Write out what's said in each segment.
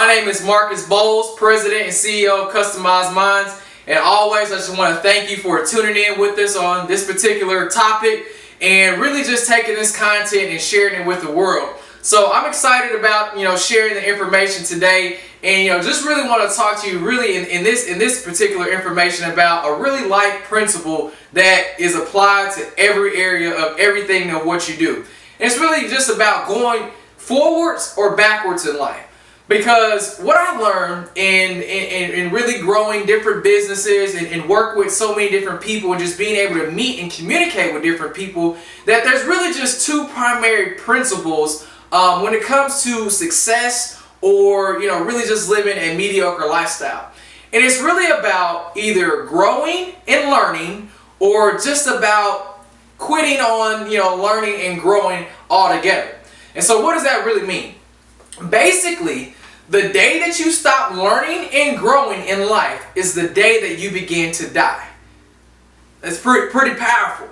My name is Marcus Boles, President and CEO of Customized Minds, and always I just want to thank you for tuning in with us on this particular topic and really just taking this content and sharing it with the world. So I'm excited about sharing the information today, and just really want to talk to you really in this particular information about a really life principle that is applied to every area of everything of what you do. And it's really just about going forwards or backwards in life. Because what I learned in really growing different businesses and work with so many different people and just being able to meet and communicate with different people, that there's really just two primary principles when it comes to success or really just living a mediocre lifestyle. And it's really about either growing and learning or just about quitting on learning and growing altogether. And so what does that really mean? Basically, the day that you stop learning and growing in life is the day that you begin to die. That's pretty powerful.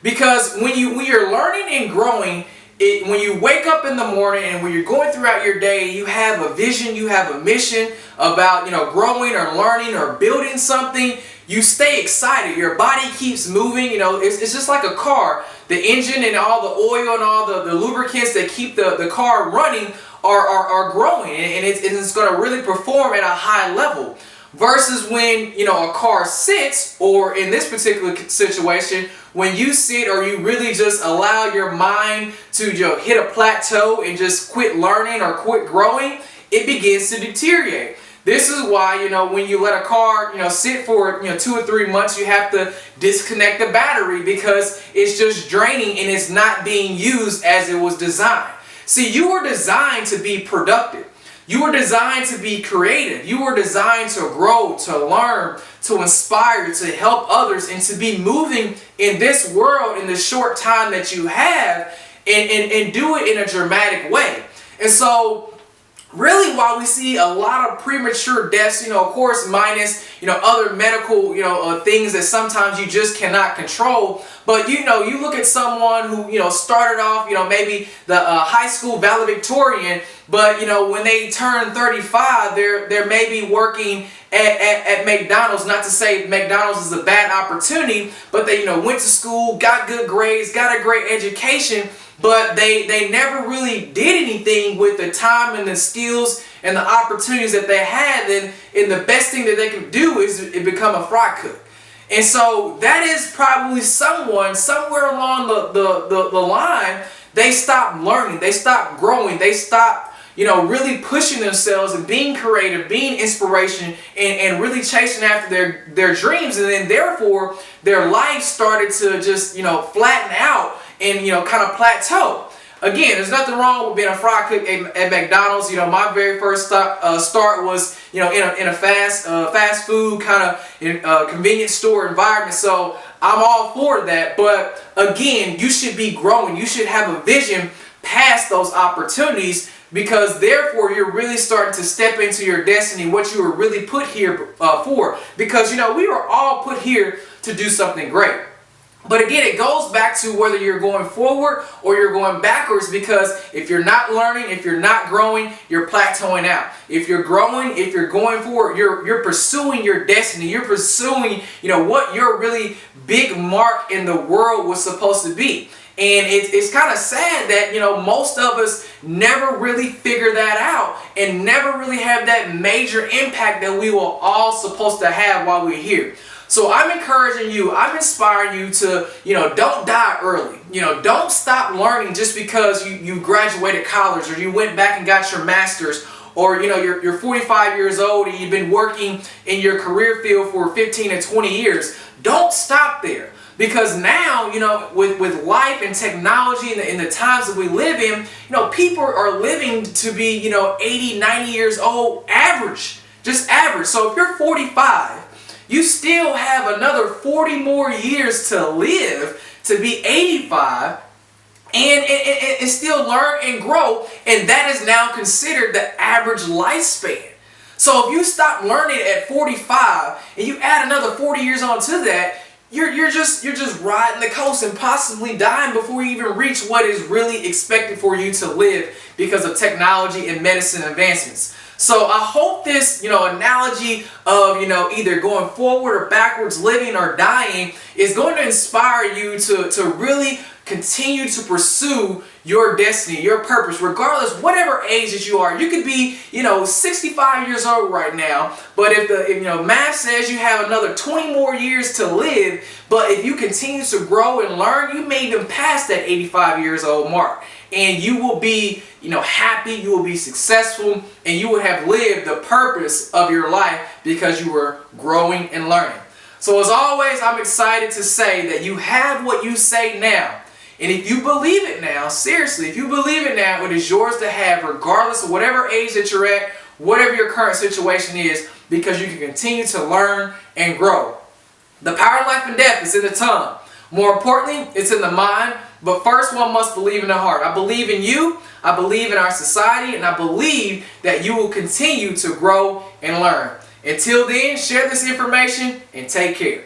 Because when you're learning and growing, when you wake up in the morning and when you're going throughout your day, you have a vision, you have a mission about growing or learning or building something. You stay excited. Your body keeps moving. It's just like a car. The engine and all the oil and all the lubricants that keep the car running are growing, and it's going to really perform at a high level. Versus when a car sits, or in this particular situation, when you sit or you really just allow your mind to hit a plateau and just quit learning or quit growing, it begins to deteriorate. This is why when you let a car sit for 2 or 3 months, you have to disconnect the battery because it's just draining and it's not being used as it was designed. See, you were designed to be productive. You were designed to be creative. You were designed to grow, to learn, to inspire, to help others, and to be moving in this world in the short time that you have, and do it in a dramatic way. And so, really, while we see a lot of premature deaths, of course, minus other medical things that sometimes you just cannot control. But you look at someone who started off maybe the high school valedictorian, but when they turn 35, they're maybe working at McDonald's. Not to say McDonald's is a bad opportunity, but they went to school, got good grades, got a great education. But they never really did anything with the time and the skills and the opportunities that they had. And the best thing that they could do is become a fry cook. And so that is probably someone somewhere along the line, they stopped learning, they stopped growing, they stopped really pushing themselves and being creative, being inspiration, and really chasing after their dreams. And then therefore their life started to just flatten out and kind of plateau. Again, there's nothing wrong with being a fry cook at McDonald's. My very first start was in a fast food kind of convenience store environment. So I'm all for that. But again, you should be growing. You should have a vision past those opportunities, because therefore you're really starting to step into your destiny, what you were really put here for. Because we were all put here to do something great. But again, it goes back to whether you're going forward or you're going backwards, because if you're not learning, if you're not growing, you're plateauing out. If you're growing, if you're going forward, you're pursuing your destiny. You're pursuing, what your really big mark in the world was supposed to be. And it's kind of sad that, most of us never really figure that out and never really have that major impact that we were all supposed to have while we're here. So I'm encouraging you, I'm inspiring you to, don't die early. Don't stop learning just because you graduated college or you went back and got your master's, or you're 45 years old and you've been working in your career field for 15 and 20 years. Don't stop there. Because now, with life and technology and the times that we live in, people are living to be, 80, 90 years old, average, just average. So if you're 45, you still have another 40 more years to live to be 85 and still learn and grow. And that is now considered the average lifespan. So if you stop learning at 45 and you add another 40 years onto that, you're just riding the coast and possibly dying before you even reach what is really expected for you to live because of technology and medicine advancements. So I hope this, analogy of, either going forward or backwards, living or dying, is going to inspire you to really continue to pursue your destiny, your purpose, regardless, whatever age that you are. You could be, 65 years old right now, but if math says you have another 20 more years to live, but if you continue to grow and learn, you may even pass that 85 years old mark. And you will be, happy, you will be successful, and you will have lived the purpose of your life because you were growing and learning. So as always, I'm excited to say that you have what you say now. And if you believe it now, seriously, if you believe it now, it is yours to have regardless of whatever age that you're at, whatever your current situation is, because you can continue to learn and grow. The power of life and death is in the tongue. More importantly, it's in the mind, but first one must believe in the heart. I believe in you, I believe in our society, and I believe that you will continue to grow and learn. Until then, share this information and take care.